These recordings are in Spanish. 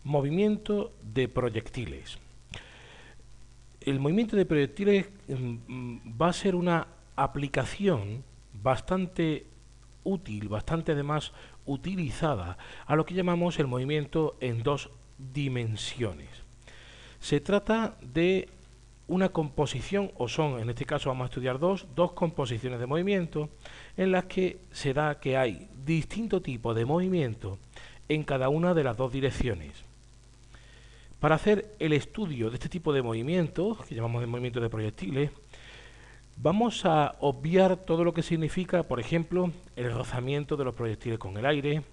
Movimiento de proyectiles. El movimiento de proyectiles va a ser una aplicación bastante útil, bastante además utilizada a lo que llamamos el movimiento en dos dimensiones. Se trata de una composición, o son, en este caso vamos a estudiar dos composiciones de movimiento, en las que se da que hay distinto tipo de movimiento en cada una de las dos direcciones. Para hacer el estudio de este tipo de movimientos, que llamamos de movimiento de proyectiles, vamos a obviar todo lo que significa, por ejemplo, el rozamiento de los proyectiles con el aire,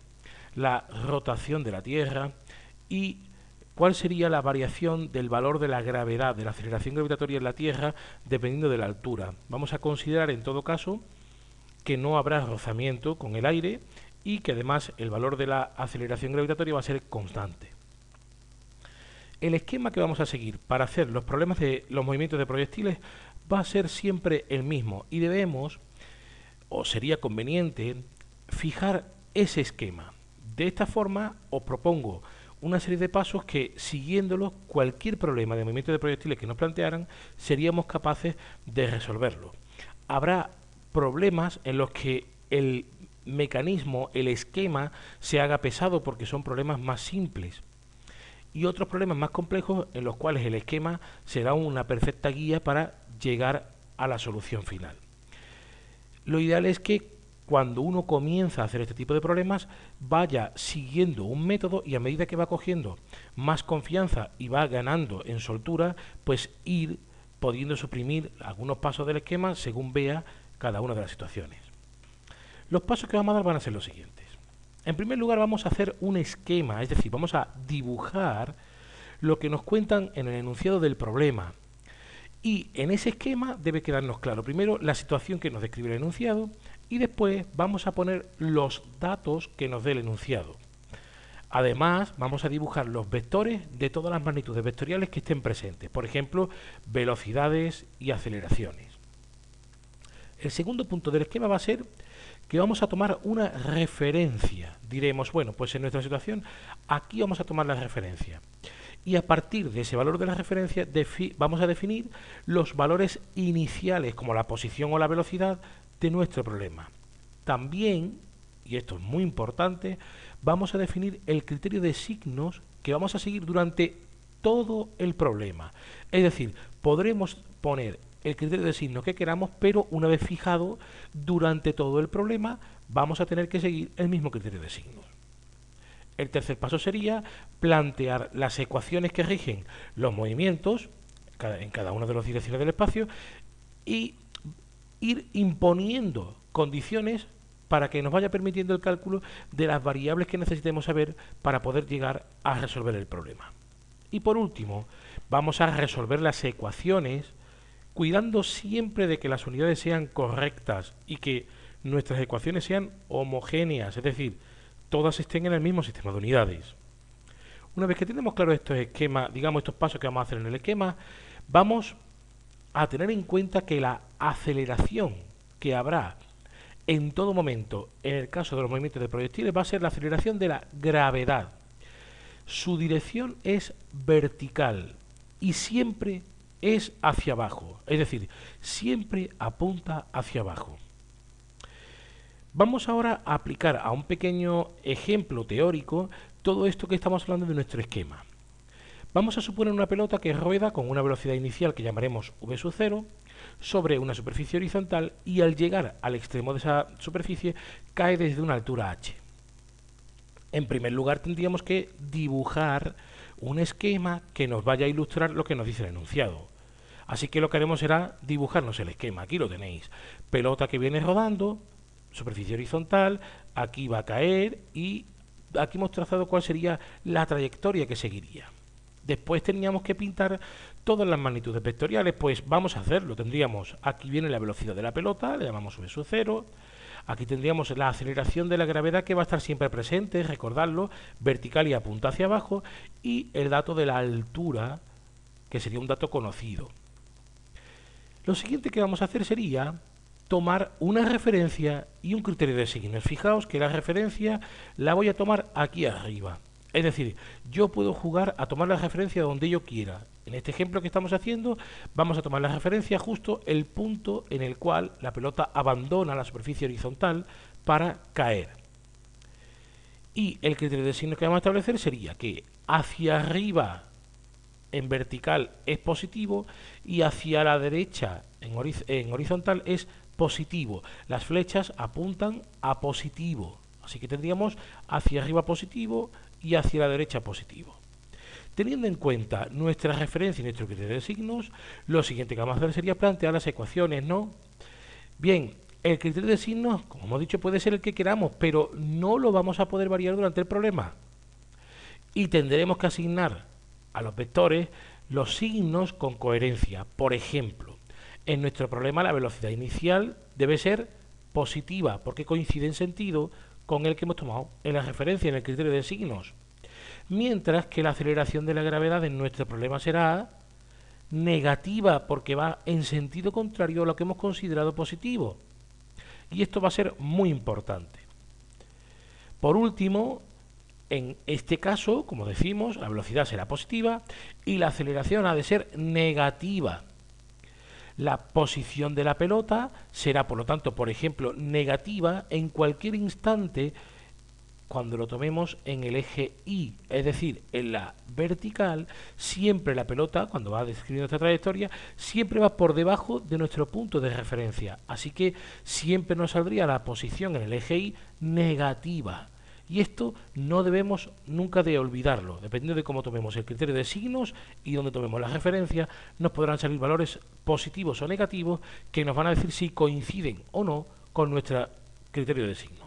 la rotación de la Tierra y cuál sería la variación del valor de la gravedad, de la aceleración gravitatoria en la Tierra, dependiendo de la altura. Vamos a considerar en todo caso que no habrá rozamiento con el aire y que además el valor de la aceleración gravitatoria va a ser constante. El esquema que vamos a seguir para hacer los problemas de los movimientos de proyectiles va a ser siempre el mismo y debemos, o sería conveniente, fijar ese esquema. De esta forma os propongo una serie de pasos que, siguiéndolos, cualquier problema de movimiento de proyectiles que nos plantearan, seríamos capaces de resolverlo. Habrá problemas en los que el mecanismo, el esquema, se haga pesado porque son problemas más simples, y otros problemas más complejos en los cuales el esquema será una perfecta guía para llegar a la solución final. Lo ideal es que cuando uno comienza a hacer este tipo de problemas vaya siguiendo un método y a medida que va cogiendo más confianza y va ganando en soltura, pues ir pudiendo suprimir algunos pasos del esquema según vea cada una de las situaciones. Los pasos que vamos a dar van a ser los siguientes. En primer lugar vamos a hacer un esquema, es decir, vamos a dibujar lo que nos cuentan en el enunciado del problema. Y en ese esquema debe quedarnos claro primero la situación que nos describe el enunciado y después vamos a poner los datos que nos dé el enunciado. Además, vamos a dibujar los vectores de todas las magnitudes vectoriales que estén presentes, por ejemplo, velocidades y aceleraciones. El segundo punto del esquema va a ser que vamos a tomar una referencia. Diremos, bueno, pues en nuestra situación aquí vamos a tomar la referencia. Y a partir de ese valor de la referencia vamos a definir los valores iniciales, como la posición o la velocidad de nuestro problema. También, y esto es muy importante, vamos a definir el criterio de signos que vamos a seguir durante todo el problema. Es decir, podremos poner el criterio de signos que queramos, pero una vez fijado durante todo el problema vamos a tener que seguir el mismo criterio de signos. El tercer paso sería plantear las ecuaciones que rigen los movimientos en cada una de las direcciones del espacio y ir imponiendo condiciones para que nos vaya permitiendo el cálculo de las variables que necesitemos saber para poder llegar a resolver el problema. Y por último, vamos a resolver las ecuaciones cuidando siempre de que las unidades sean correctas y que nuestras ecuaciones sean homogéneas, es decir, todas estén en el mismo sistema de unidades. Una vez que tenemos claro estos esquemas, digamos estos pasos que vamos a hacer en el esquema, vamos a tener en cuenta que la aceleración que habrá en todo momento en el caso de los movimientos de proyectiles va a ser la aceleración de la gravedad. Su dirección es vertical y siempre es hacia abajo, es decir, siempre apunta hacia abajo. Vamos ahora a aplicar a un pequeño ejemplo teórico todo esto que estamos hablando de nuestro esquema. Vamos a suponer una pelota que rueda con una velocidad inicial que llamaremos v sub 0 sobre una superficie horizontal y al llegar al extremo de esa superficie cae desde una altura h. En primer lugar tendríamos que dibujar un esquema que nos vaya a ilustrar lo que nos dice el enunciado. Así que lo que haremos será dibujarnos el esquema. Aquí lo tenéis. Pelota que viene rodando, superficie horizontal, aquí va a caer y aquí hemos trazado cuál sería la trayectoria que seguiría. Después teníamos que pintar todas las magnitudes vectoriales, pues vamos a hacerlo. Tendríamos, aquí viene la velocidad de la pelota, le llamamos v sub 0. Aquí tendríamos la aceleración de la gravedad que va a estar siempre presente, recordarlo, vertical y apunta hacia abajo, y el dato de la altura, que sería un dato conocido. Lo siguiente que vamos a hacer sería tomar una referencia y un criterio de signos. Fijaos que la referencia la voy a tomar aquí arriba. Es decir, yo puedo jugar a tomar la referencia donde yo quiera. En este ejemplo que estamos haciendo, vamos a tomar la referencia justo el punto en el cual la pelota abandona la superficie horizontal para caer. Y el criterio de signos que vamos a establecer sería que hacia arriba en vertical es positivo y hacia la derecha en horizontal es positivo. Las flechas apuntan a positivo. Así que tendríamos hacia arriba positivo y hacia la derecha positivo. Teniendo en cuenta nuestra referencia y nuestro criterio de signos, lo siguiente que vamos a hacer sería plantear las ecuaciones, ¿no? Bien, el criterio de signos, como hemos dicho, puede ser el que queramos, pero no lo vamos a poder variar durante el problema. Y tendremos que asignar a los vectores los signos con coherencia. Por ejemplo, en nuestro problema la velocidad inicial debe ser positiva, porque coincide en sentido con el que hemos tomado en la referencia, en el criterio de signos. Mientras que la aceleración de la gravedad en nuestro problema será negativa, porque va en sentido contrario a lo que hemos considerado positivo. Y esto va a ser muy importante. Por último, en este caso, como decimos, la velocidad será positiva y la aceleración ha de ser negativa. La posición de la pelota será, por lo tanto, por ejemplo, negativa en cualquier instante cuando lo tomemos en el eje Y, es decir, en la vertical, siempre la pelota, cuando va describiendo esta trayectoria, siempre va por debajo de nuestro punto de referencia. Así que siempre nos saldría la posición en el eje Y negativa. Y esto no debemos nunca de olvidarlo. Dependiendo de cómo tomemos el criterio de signos y donde tomemos la referencia, nos podrán salir valores positivos o negativos que nos van a decir si coinciden o no con nuestro criterio de signos.